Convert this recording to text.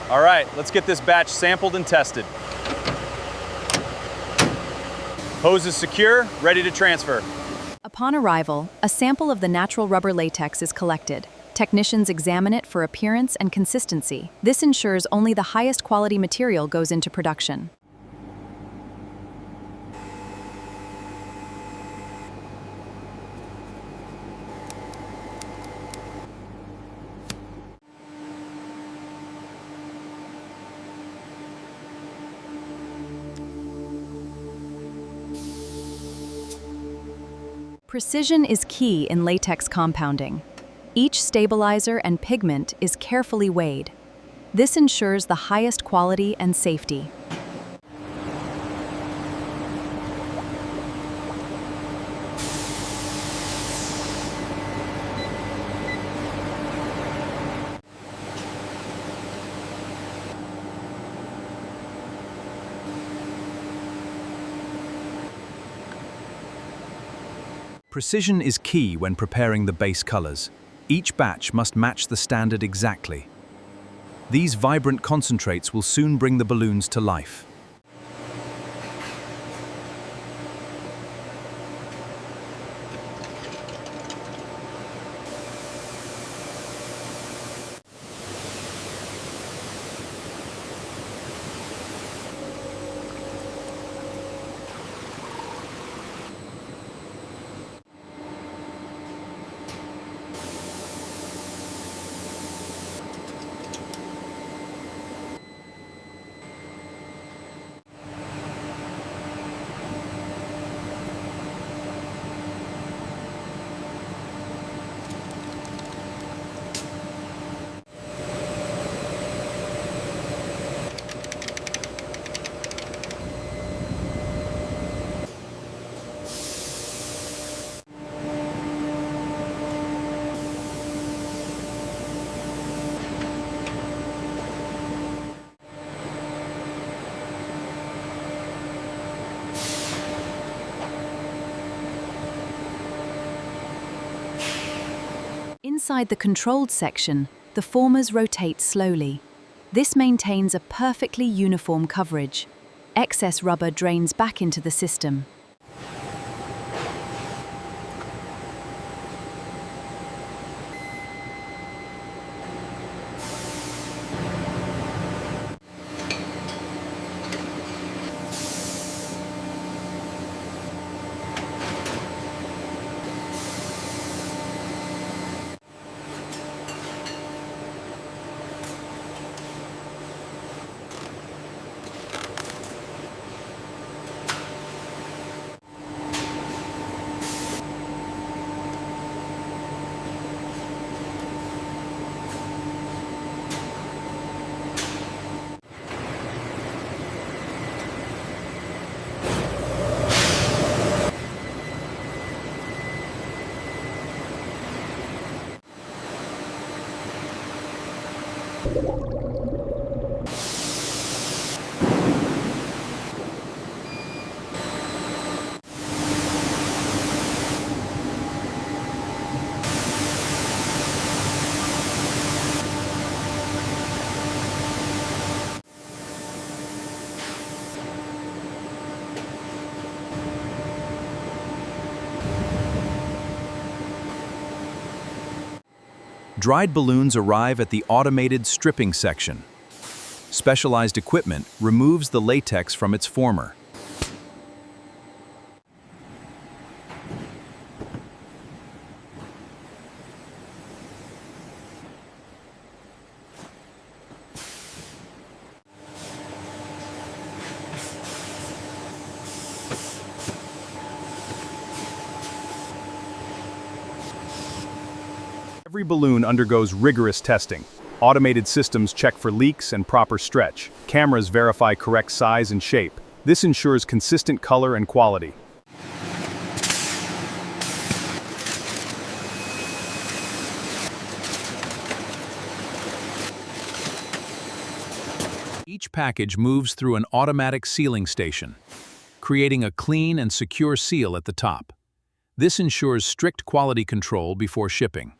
All right, let's get this batch sampled and tested. Hose is secure, ready to transfer. Upon arrival, a sample of the natural rubber latex is collected. Technicians examine it for appearance and consistency. This ensures only the highest quality material goes into production. Precision is key in latex compounding. Each stabilizer and pigment is carefully weighed. This ensures the highest quality and safety. Precision is key when preparing the base colors. Each batch must match the standard exactly. These vibrant concentrates will soon bring the balloons to life. Inside the controlled section, the formers rotate slowly. This maintains a perfectly uniform coverage. Excess rubber drains back into the system. Dried balloons arrive at the automated stripping section. Specialized equipment removes the latex from its former. Every balloon undergoes rigorous testing. Automated systems check for leaks and proper stretch. Cameras verify correct size and shape. This ensures consistent color and quality. Each package moves through an automatic sealing station, creating a clean and secure seal at the top. This ensures strict quality control before shipping.